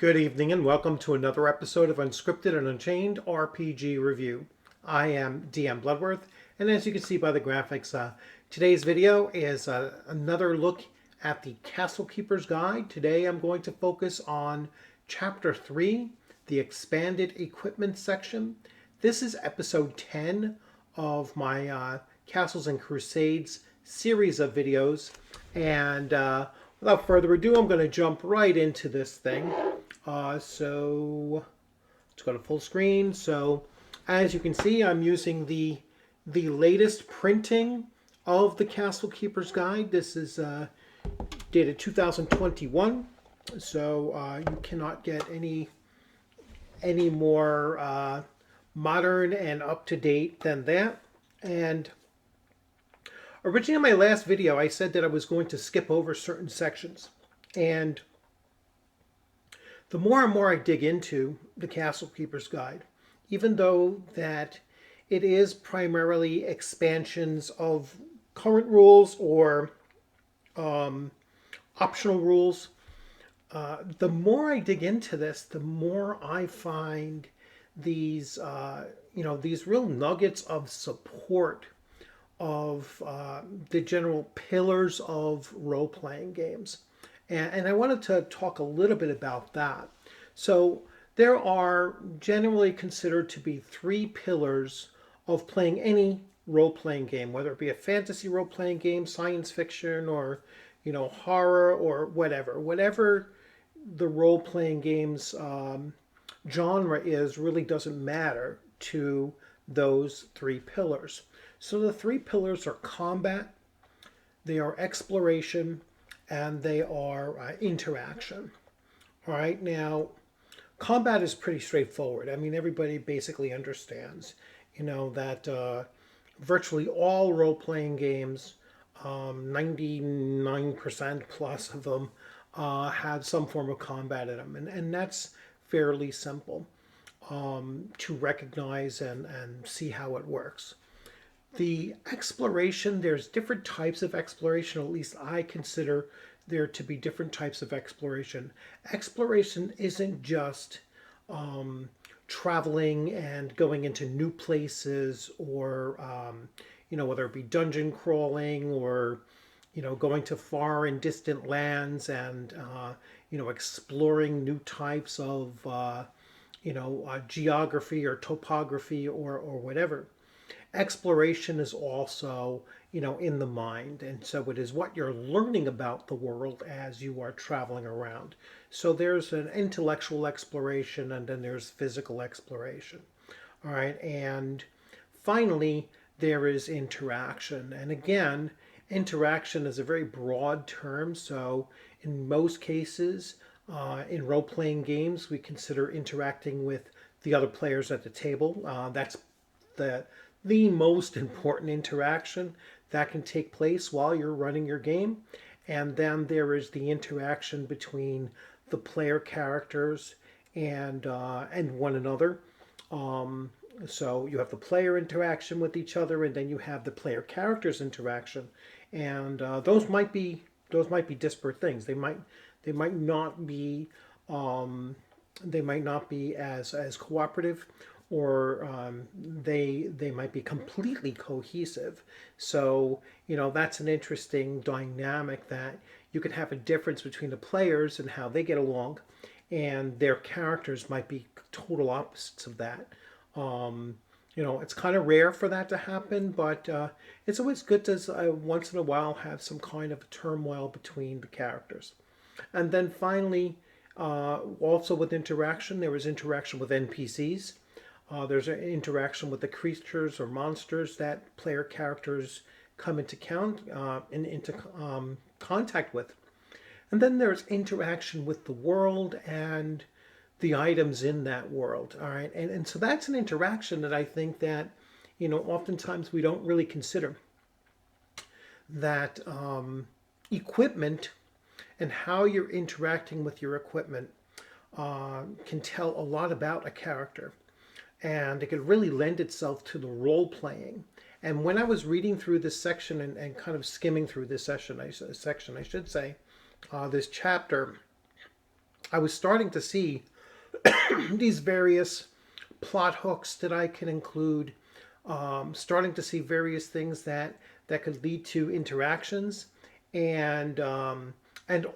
Good evening and welcome to another episode of Unscripted and Unchained RPG Review. I am DM Bloodworth, and as you can see by the graphics, today's video is another look at the Castle Keeper's Guide. Today I'm going to focus on Chapter 3, the Expanded Equipment section. This is episode 10 of my Castles and Crusades series of videos, and without further ado, I'm going to jump right into this thing. So let's go to full screen. So as you can see, I'm using the latest printing of the Castle Keeper's Guide. This is dated 2021, so you cannot get any more modern and up to date than that. And originally in my last video, I said that I was going to skip over certain sections, and the more and more I dig into the Castle Keeper's Guide, even though that it is primarily expansions of current rules or optional rules, the more I dig into this, the more I find these, these real nuggets of support of the general pillars of role-playing games. And I wanted to talk a little bit about that. So there are generally considered to be three pillars of playing any role-playing game, whether it be a fantasy role-playing game, science fiction, or horror, or whatever the role-playing game's genre is, really doesn't matter to those three pillars. So the three pillars are combat, they are exploration, and they are interaction. All right, now combat is pretty straightforward. I mean, everybody basically understands, that virtually all role-playing games, 99% plus of them, have some form of combat in them, and that's fairly simple to recognize and see how it works. The exploration, there's different types of exploration, at least I consider there to be different types of exploration. Exploration isn't just traveling and going into new places or, whether it be dungeon crawling or, going to far and distant lands and, exploring new types of, geography or topography or whatever. Exploration is also, in the mind, and so it is what you're learning about the world as you are traveling around. So there's an intellectual exploration, and then there's physical exploration. All right, and finally, there is interaction. And again, interaction is a very broad term, so in most cases, in role-playing games, we consider interacting with the other players at the table. That's the most important interaction that can take place while you're running your game. And then there is the interaction between the player characters and one another. So you have the player interaction with each other, and then you have the player characters interaction, and those might be disparate things. They might not be as cooperative, or they might be completely cohesive. So that's an interesting dynamic, that you could have a difference between the players and how they get along, and their characters might be total opposites of that. It's kind of rare for that to happen, but it's always good to once in a while have some kind of turmoil between the characters. And then finally, also with interaction, there is interaction with NPCs. There's an interaction with the creatures or monsters that player characters come into contact with. And then there's interaction with the world and the items in that world. All right, and so that's an interaction that I think that oftentimes we don't really consider. That equipment and how you're interacting with your equipment can tell a lot about a character. And it could really lend itself to the role playing. And when I was reading through this section and kind of skimming through this section, I should say, this chapter, I was starting to see these various plot hooks that I can include, starting to see various things that could lead to interactions, and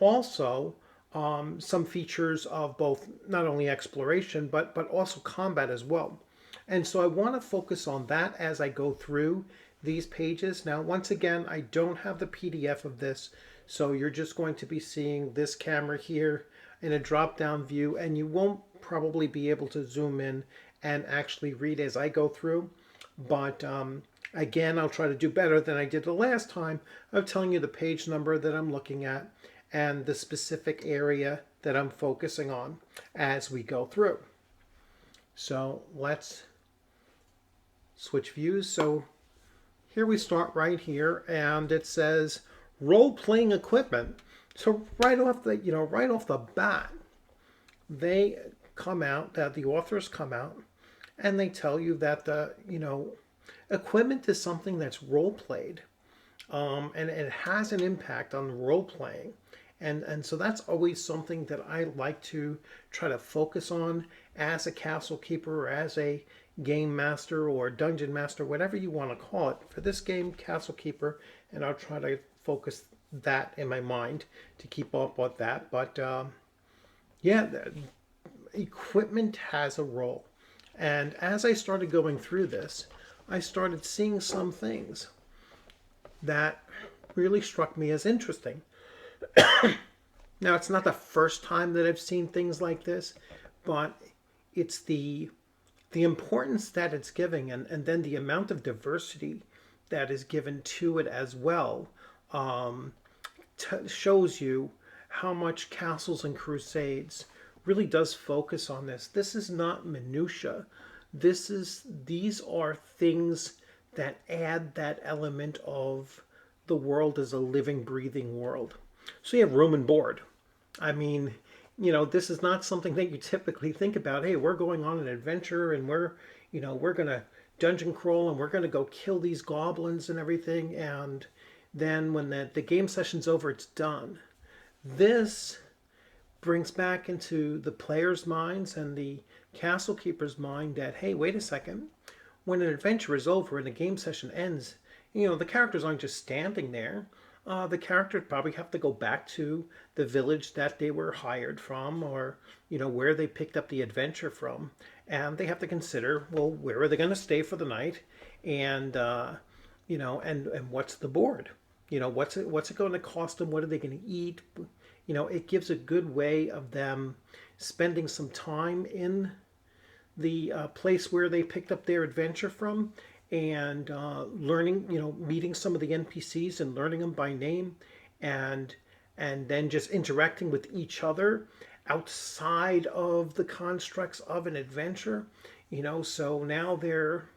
also some features of both not only exploration but also combat as well. And so I want to focus on that as I go through these pages. Now, once again, I don't have the PDF of this, so you're just going to be seeing this camera here in a drop down view, and you won't probably be able to zoom in and actually read as I go through. But again, I'll try to do better than I did the last time of telling you the page number that I'm looking at and the specific area that I'm focusing on as we go through. So let's switch views. So here we start right here, and it says role-playing equipment. So right off the bat, they come out, that the authors come out, and they tell you that the equipment is something that's role played, and it has an impact on role playing, and so that's always something that I like to try to focus on as a castle keeper or as a game master or dungeon master, whatever you want to call it. For this game, castle keeper, and I'll try to focus that in my mind to keep up with that. But yeah, equipment has a role. And as I started going through this, I started seeing some things that really struck me as interesting. Now, it's not the first time that I've seen things like this, but it's the importance that it's giving, and then the amount of diversity that is given to it as well, shows you how much Castles and Crusades really does focus on this. This is not minutia. These are things that add that element of the world as a living, breathing world. So you have room and board. I mean, this is not something that you typically think about. Hey, we're going on an adventure, and we're gonna dungeon crawl, and we're gonna go kill these goblins and everything, and then when the game session's over, it's done. This brings back into the player's minds and the castle keeper's mind that, hey, wait a second, when an adventure is over and the game session ends, the characters aren't just standing there. The characters probably have to go back to the village that they were hired from, or where they picked up the adventure from, and they have to consider, well, where are they going to stay for the night, and and what's the board, what's it going to cost them, what are they going to eat. It gives a good way of them spending some time in the place where they picked up their adventure from, and learning, meeting some of the NPCs and learning them by name, and then just interacting with each other outside of the constructs of an adventure. So now they're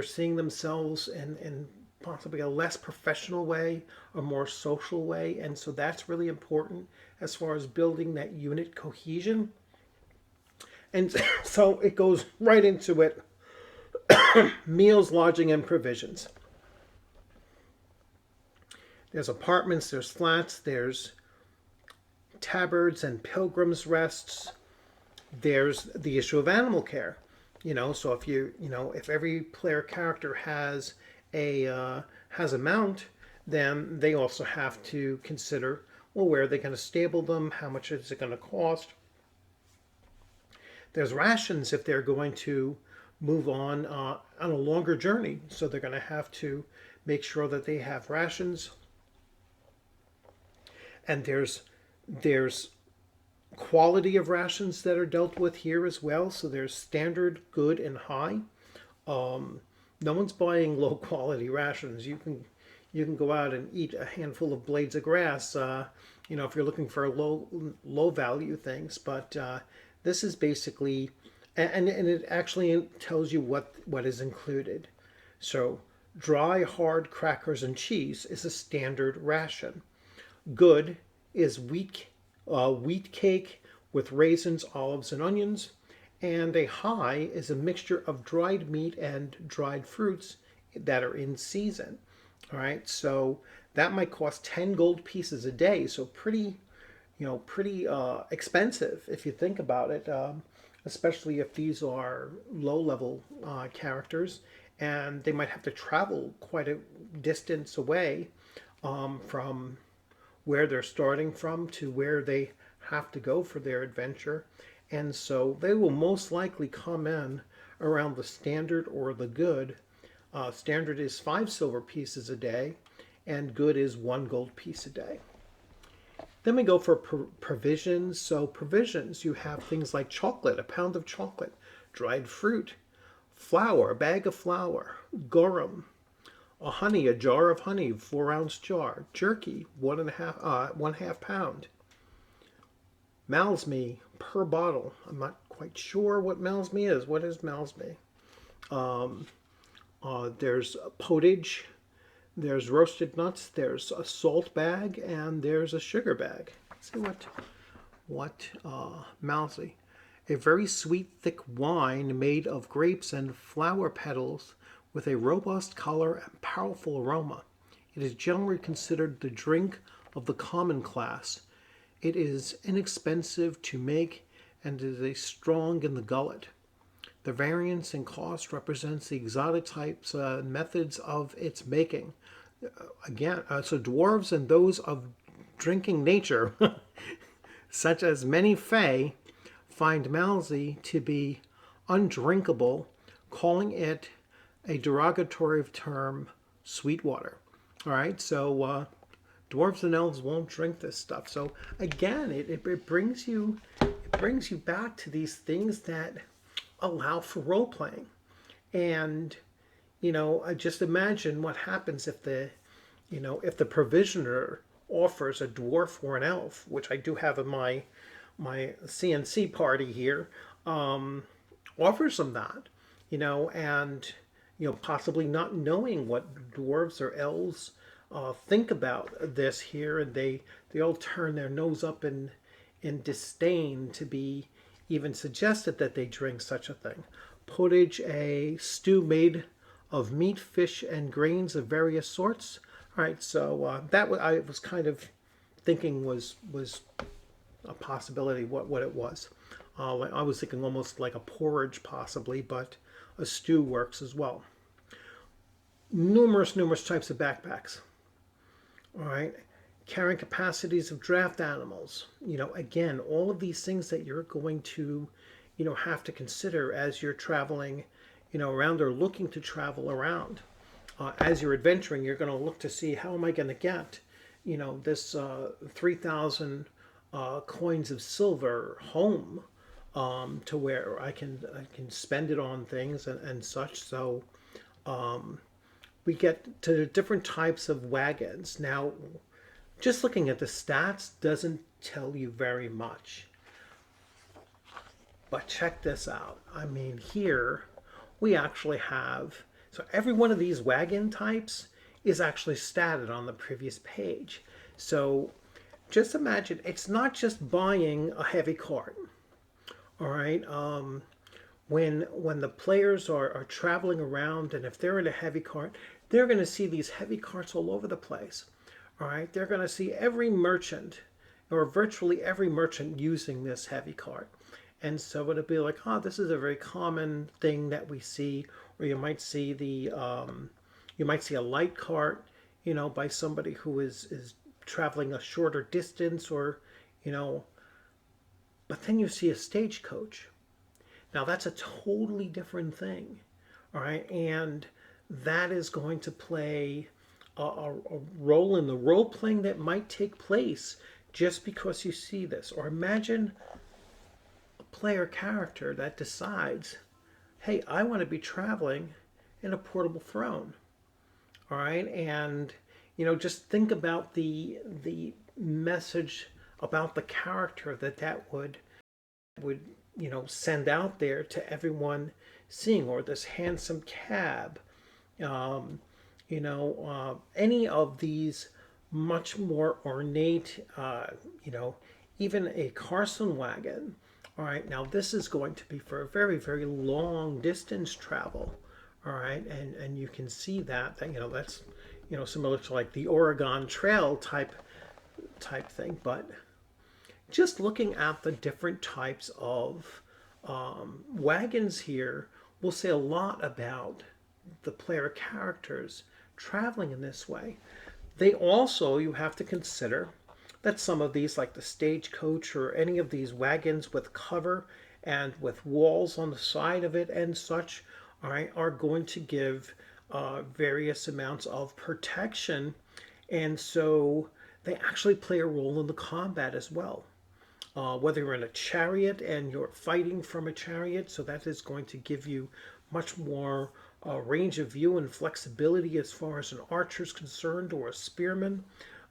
seeing themselves in possibly a less professional way, a more social way, and so that's really important as far as building that unit cohesion. And so it goes right into it. Meals, lodging, and provisions. There's apartments, there's flats, there's tabards and pilgrims' rests. There's the issue of animal care. So if every player character has a mount, then they also have to consider, well, where are they going to stable them? How much is it going to cost? There's rations if they're going to move on a longer journey. So they're going to have to make sure that they have rations. And there's quality of rations that are dealt with here as well. So there's standard, good, and high. No one's buying low quality rations. You can go out and eat a handful of blades of grass, if you're looking for low value things. But this is basically, and it actually tells you what is included. So dry, hard crackers and cheese is a standard ration. Good is wheat cake with raisins, olives, and onions. And a high is a mixture of dried meat and dried fruits that are in season. All right, so that might cost 10 gold pieces a day. So pretty pretty expensive if you think about it, especially if these are low-level characters, and they might have to travel quite a distance away from where they're starting from to where they have to go for their adventure. And so they will most likely come in around the standard or the good. Standard is 5 silver pieces a day, and good is 1 gold piece a day. Then we go for provisions. So provisions, you have things like chocolate, a pound of chocolate, dried fruit, flour, a bag of flour, garum, a jar of honey, 4 ounce jar, jerky, 1.5 pound, Malsme per bottle. I'm not quite sure what Malsme is. What is Malsme? There's potage, there's roasted nuts, there's a salt bag, and there's a sugar bag. Let's see what Malsme. A very sweet, thick wine made of grapes and flower petals with a robust color and powerful aroma. It is generally considered the drink of the common class. It is inexpensive to make and is a strong in the gullet. The variance in cost represents the exotic types and methods of its making. So dwarves and those of drinking nature, such as many fae, find Malsey to be undrinkable, calling it a derogatory term, sweetwater. All right, so dwarves and elves won't drink this stuff. So again, it brings you back to these things that allow for role playing. And I just imagine what happens if the provisioner offers a dwarf or an elf, which I do have in my CNC party here, offers them that, and possibly not knowing what dwarves or elves think about this here, and they all turn their nose up in disdain to be even suggested that they drink such a thing. Pottage, a stew made of meat, fish, and grains of various sorts. All right, so that I was kind of thinking was a possibility what it was. I was thinking almost like a porridge possibly, but a stew works as well. Numerous types of backpacks. All right, carrying capacities of draft animals. Again, all of these things that you're going to, have to consider as you're traveling, around or looking to travel around. As you're adventuring, you're going to look to see how am I going to get, this 3,000 coins of silver home, to where I can spend it on things and such. So we get to different types of wagons. Now, just looking at the stats doesn't tell you very much. But check this out. I mean, here we actually have, so every one of these wagon types is actually statted on the previous page. So just imagine, it's not just buying a heavy cart. All right. When the players are traveling around, and if they're in a heavy cart, they're going to see these heavy carts all over the place. All right. They're going to see every merchant, or virtually every merchant, using this heavy cart. And so it'll be like, this is a very common thing that we see. Or you might see a light cart, by somebody who is traveling a shorter distance, or, but then you see a stagecoach. Now that's a totally different thing, all right? And that is going to play a role in the role playing that might take place just because you see this. Or imagine a player character that decides, hey, I want to be traveling in a portable throne, all right? And just think about the message about the character that would send out there to everyone seeing. Or this handsome cab, any of these much more ornate, even a Carson wagon. All right, now this is going to be for a very, very long distance travel. All right, and you can see that that's similar to like the Oregon Trail type thing. But just looking at the different types of wagons here will say a lot about the player characters traveling in this way. They also, you have to consider that some of these, like the stagecoach or any of these wagons with cover and with walls on the side of it and such, all right, are going to give various amounts of protection. And so they actually play a role in the combat as well. Whether you're in a chariot and you're fighting from a chariot, so that is going to give you much more range of view and flexibility as far as an archer is concerned or a spearman.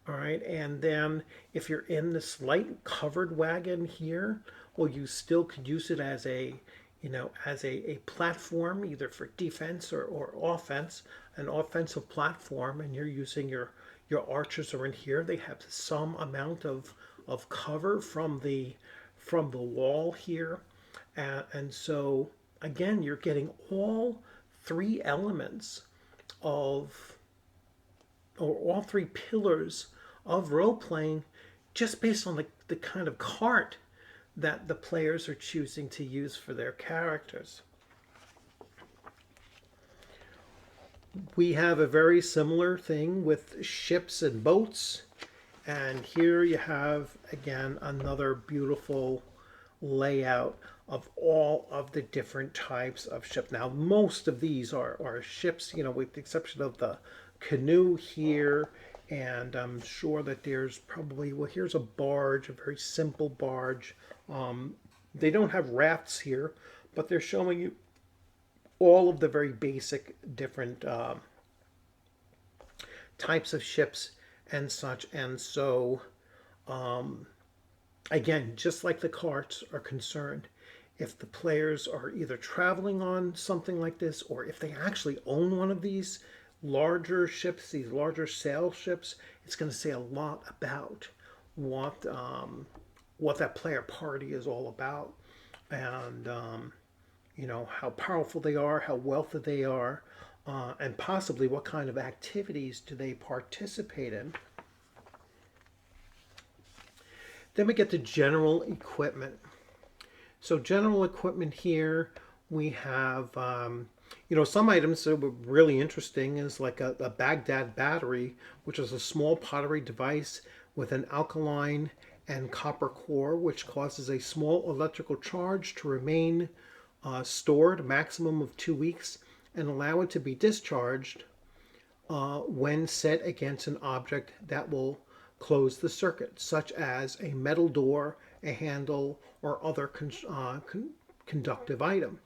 All right, and then if you're in this light covered wagon here, well, you still could use it as a, as a platform, either for defense or offense, an offensive platform, and you're using your archers are in here. They have some amount of cover from the wall here, and so again, you're getting all three elements of, or all three pillars of role playing, just based on the kind of cart that the players are choosing to use for their characters. We have a very similar thing with ships and boats. And here you have, again, another beautiful layout of all of the different types of ships. Now, most of these are ships, with the exception of the canoe here. And I'm sure that there's probably, well, here's a barge, a very simple barge. They don't have rafts here, but they're showing you all of the very basic different types of ships and such. And so, again, just like the carts are concerned, if the players are either traveling on something like this, or if they actually own one of these larger ships, these larger sail ships, it's going to say a lot about what that player party is all about, and how powerful they are, how wealthy they are, and possibly what kind of activities do they participate in. Then we get to general equipment. So general equipment here, we have, some items that were really interesting is like a Baghdad battery, which is a small pottery device with an alkaline and copper core, which causes a small electrical charge to remain stored a maximum of 2 weeks and allow it to be discharged when set against an object that will close the circuit, such as a metal door, a handle, or other conductive item.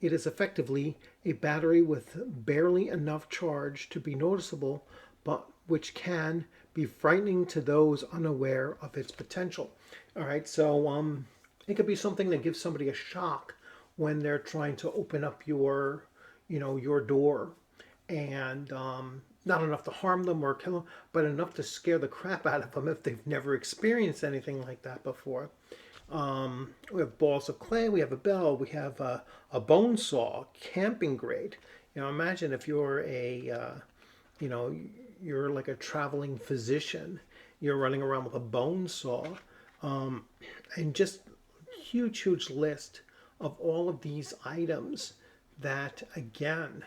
It is effectively a battery with barely enough charge to be noticeable, but which can be frightening to those unaware of its potential. All right, so it could be something that gives somebody a shock when they're trying to open up your door, and not enough to harm them or kill them, but enough to scare the crap out of them if they've never experienced anything like that before. We have balls of clay, we have a bell, we have a bone saw, camping grate. Imagine if you're you're like a traveling physician, you're running around with a bone saw, and just huge list of all of these items that, again,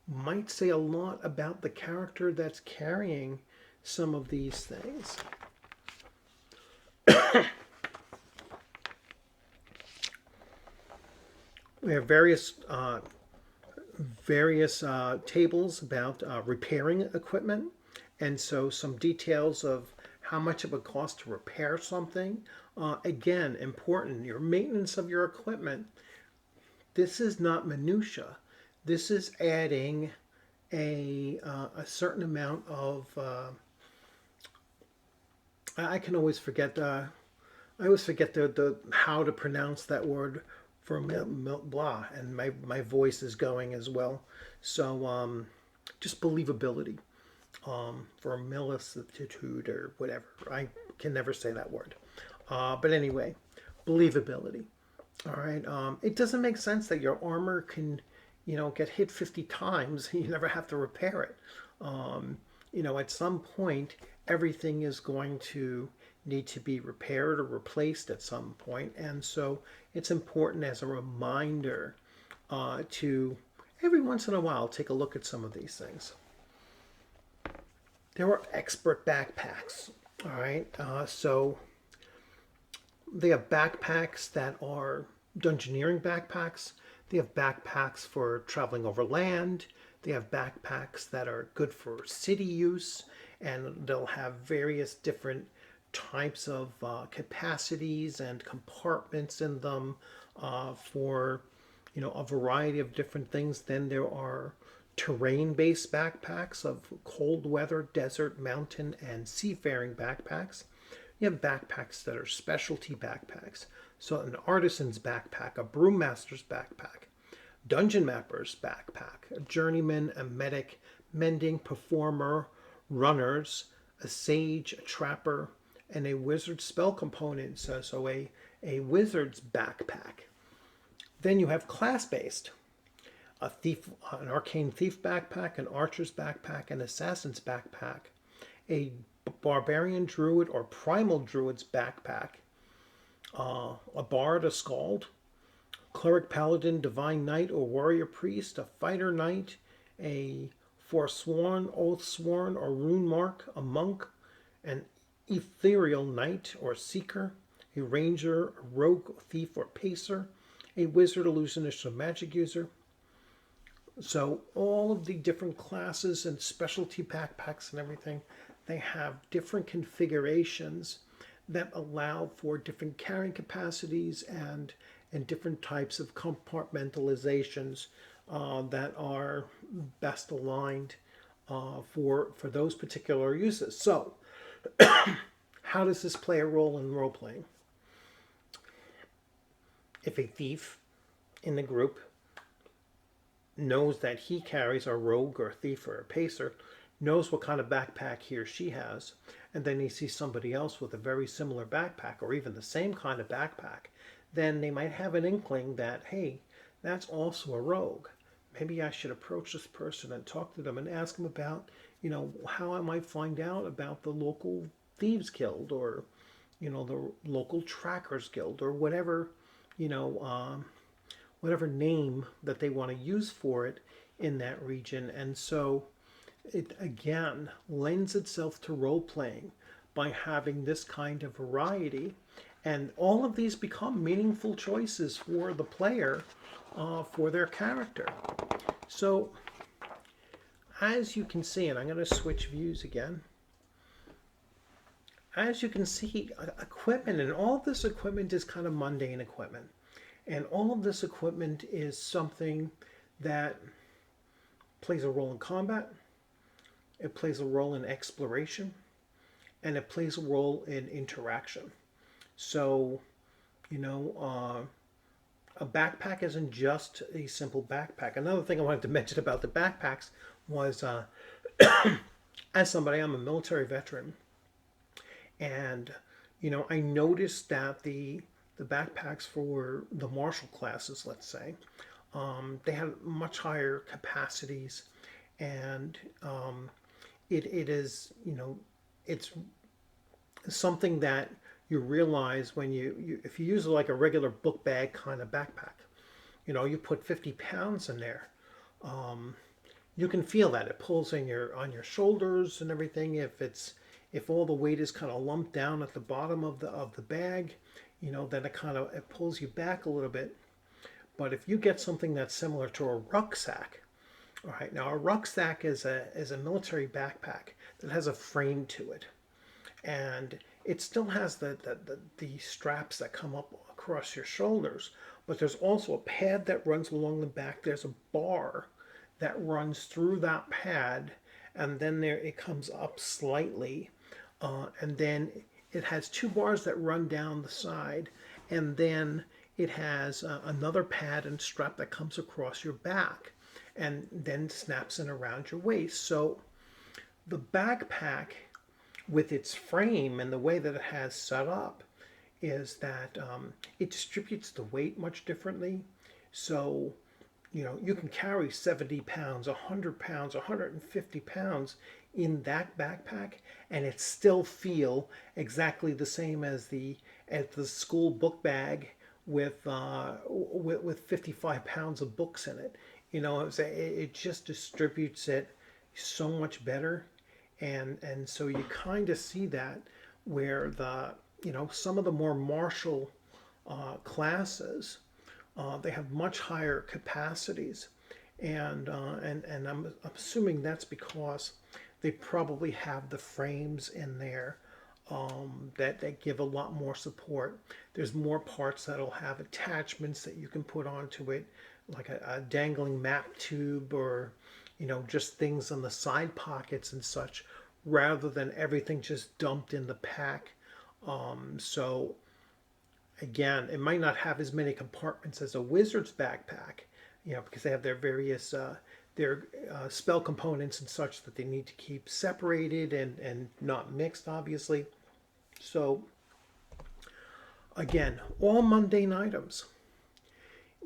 might say a lot about the character that's carrying some of these things. We have various tables about repairing equipment, and so some details of how much it would cost to repair something. Again, important, your maintenance of your equipment. This is not minutia. This is adding a certain amount of. I can always forget. I always forget the how to pronounce that word for blah, and my voice is going as well. So just believability for millicitude or whatever. I can never say that word. But anyway, believability. All right. It doesn't make sense that your armor can, get hit 50 times and you never have to repair it. At some point, everything is going to need to be repaired or replaced at some point. And so it's important as a reminder to every once in a while take a look at some of these things. There are expert backpacks. All right. So they have backpacks that are dungeoneering backpacks. They have backpacks for traveling over land. They have backpacks that are good for city use, and they'll have various different types of capacities and compartments in them for a variety of different things. Then there are terrain-based backpacks of cold weather, desert, mountain, and seafaring backpacks. You have backpacks that are specialty backpacks. So an artisan's backpack, a brewmaster's backpack, dungeon mapper's backpack, a journeyman, a medic, mending, performer, runners, a sage, a trapper, and a wizard spell component. So a wizard's backpack. Then you have class-based. A thief, an arcane thief backpack, an archer's backpack, an assassin's backpack, a barbarian druid or primal druid's backpack, a bard, a skald, cleric, paladin, divine knight or warrior priest, a fighter knight, a forsworn, oath sworn or rune mark, a monk, an ethereal knight or seeker, a ranger, a rogue, thief or pacer, a wizard, illusionist or magic user. So all of the different classes and specialty backpacks and everything, they have different configurations that allow for different carrying capacities and different types of compartmentalizations that are best aligned for those particular uses. So how does this play a role in role playing? If a thief in the group knows that he carries a rogue or a thief or a pacer, knows what kind of backpack he or she has, and then he sees somebody else with a very similar backpack or even the same kind of backpack, then they might have an inkling that, hey, that's also a rogue. Maybe I should approach this person and talk to them and ask them about, how I might find out about the local thieves guild or, the local trackers guild or whatever, whatever name that they want to use for it in that region. And so it again lends itself to role playing by having this kind of variety, and all of these become meaningful choices for the player for their character. So as you can see, and I'm going to switch views again, as you can see, equipment, and all of this equipment is kind of mundane equipment, and all of this equipment is something that plays a role in combat. It plays a role in exploration, and it plays a role in interaction. So, a backpack isn't just a simple backpack. Another thing I wanted to mention about the backpacks was, as somebody, I'm a military veteran, and, I noticed that the backpacks for the martial classes, let's say, they had much higher capacities, and it is, it's something that you realize when if you use like a regular book bag kind of backpack, you put 50 pounds in there, you can feel that it pulls on your shoulders and everything. If all the weight is kind of lumped down at the bottom of the bag, then it pulls you back a little bit. But if you get something that's similar to a rucksack, all right, now a rucksack is a military backpack that has a frame to it, and it still has the straps that come up across your shoulders, but there's also a pad that runs along the back. There's a bar that runs through that pad, and then it comes up slightly, and then it has two bars that run down the side, and then it has another pad and strap that comes across your back and then snaps in around your waist. So the backpack, with its frame and the way that it has set up, is that it distributes the weight much differently. So, you can carry 70 pounds, 100 pounds, 150 pounds in that backpack, and it still feel exactly the same as the school book bag with 55 pounds of books in it. It just distributes it so much better, and so you kind of see that where some of the more martial classes, they have much higher capacities, and I'm assuming that's because they probably have the frames in there that give a lot more support. There's more parts that'll have attachments that you can put onto it, like a dangling map tube, or just things on the side pockets and such, rather than everything just dumped in the pack. So again, it might not have as many compartments as a wizard's backpack, because they have their various spell components and such that they need to keep separated and not mixed, obviously. So again, all mundane items,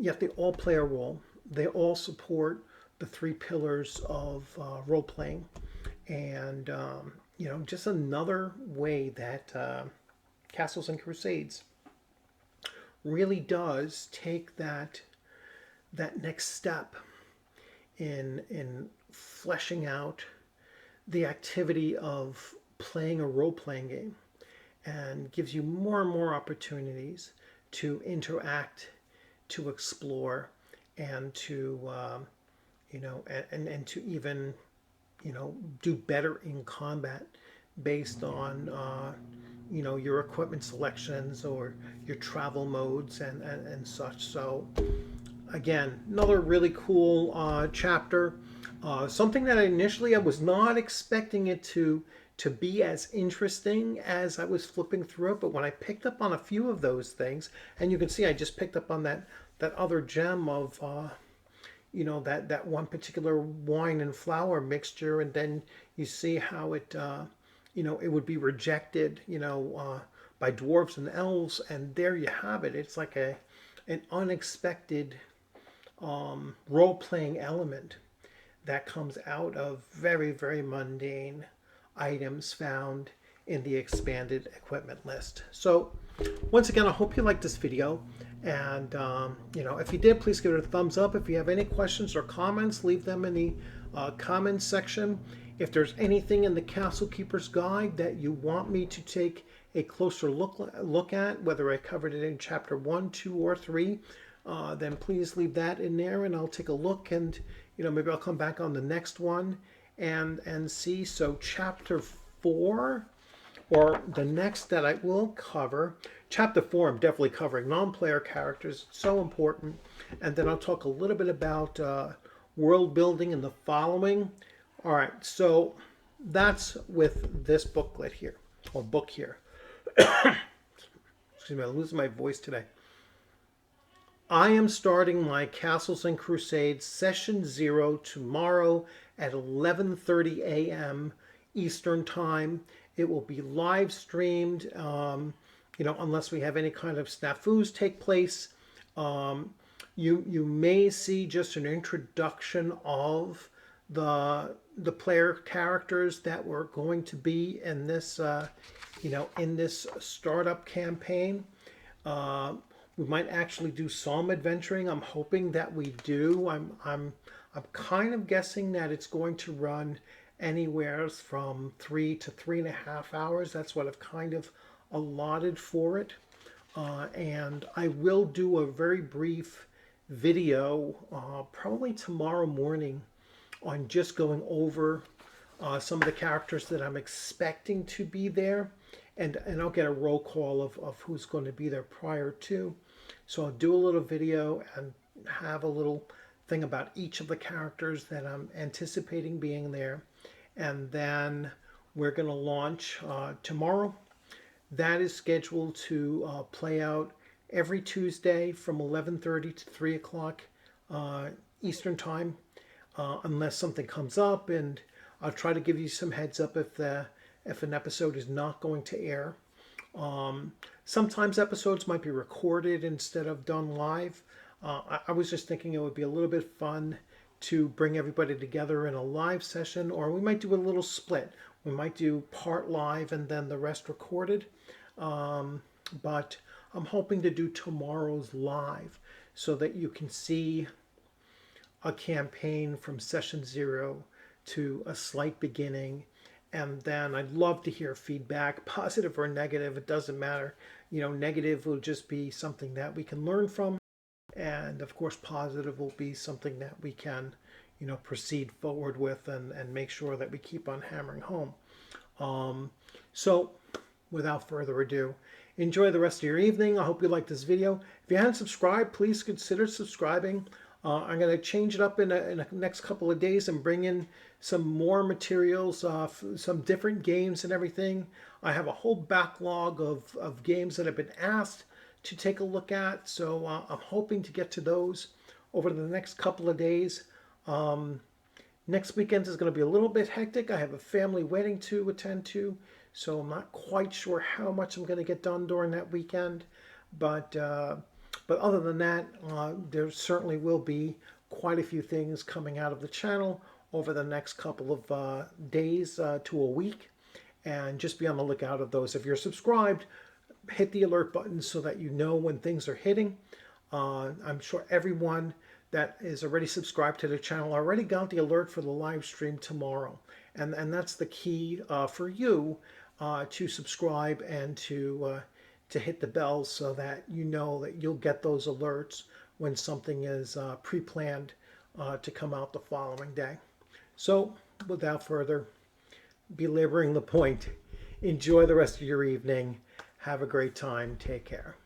yet they all play a role. They all support the three pillars of role playing, and just another way that Castles and Crusades really does take that next step in fleshing out the activity of playing a role-playing game, and gives you more and more opportunities to interact, to explore, and to and to even do better in combat based on your equipment selections or your travel modes and such. So again, another really cool chapter. Something that I was not expecting it to be as interesting as I was flipping through it, but when I picked up on a few of those things, and you can see I just picked up on that other gem of that one particular wine and flour mixture, and then you see how it it would be rejected by dwarves and elves, and there you have it. It's like an unexpected role-playing element that comes out of very, very mundane items found in the expanded equipment list. So once again, I hope you liked this video, and if you did, please give it a thumbs up. If you have any questions or comments, leave them in the comments section. If there's anything in the Castle Keeper's Guide that you want me to take a closer look at, whether I covered it in chapter 1, 2, or 3, then please leave that in there, and I'll take a look, and maybe I'll come back on the next one and see. So chapter 4, or the next that I will cover, chapter 4, I'm definitely covering non-player characters. It's so important. And then I'll talk a little bit about world building and the following. All right, so that's with this booklet here, or book here. Excuse me, I'm losing my voice today. I am starting my Castles and Crusades Session 0 tomorrow at 11:30 a.m. Eastern Time. It will be live streamed, unless we have any kind of snafus take place. You may see just an introduction of the player characters that were going to be in this in this startup campaign. We might actually do some adventuring. I'm hoping that we do. I'm kind of guessing that it's going to run anywhere from 3 to 3.5 hours. That's what I've kind of allotted for it. And I will do a very brief video, probably tomorrow morning, on just going over some of the characters that I'm expecting to be there. And I'll get a roll call of who's going to be there prior to. So I'll do a little video and have a little thing about each of the characters that I'm anticipating being there. And then we're going to launch tomorrow. That is scheduled to play out every Tuesday from 11:30 to 3 o'clock Eastern Time, unless something comes up, and I'll try to give you some heads up if an episode is not going to air. Sometimes episodes might be recorded instead of done live. I was just thinking it would be a little bit fun to bring everybody together in a live session, or we might do a little split. We might do part live and then the rest recorded. But I'm hoping to do tomorrow's live so that you can see a campaign from session 0 to a slight beginning. And then I'd love to hear feedback, positive or negative, it doesn't matter. Negative will just be something that we can learn from. And of course, positive will be something that we can, proceed forward with and make sure that we keep on hammering home. So without further ado, enjoy the rest of your evening. I hope you liked this video. If you haven't subscribed, please consider subscribing. I'm going to change it up in the next couple of days and bring in some more materials, some different games and everything. I have a whole backlog of games that have been asked to take a look at, so I'm hoping to get to those over the next couple of days. Next weekend is going to be a little bit hectic. I have a family wedding to attend to, so I'm not quite sure how much I'm going to get done during that weekend. But other than that, there certainly will be quite a few things coming out of the channel over the next couple of days to a week. And just be on the lookout of those. If you're subscribed, hit the alert button so that you know when things are hitting. I'm sure everyone that is already subscribed to the channel already got the alert for the live stream tomorrow. And that's the key for you to subscribe and to hit the bell so that you know that you'll get those alerts when something is pre-planned to come out the following day. So without further belaboring the point, enjoy the rest of your evening. Have a great time. Take care.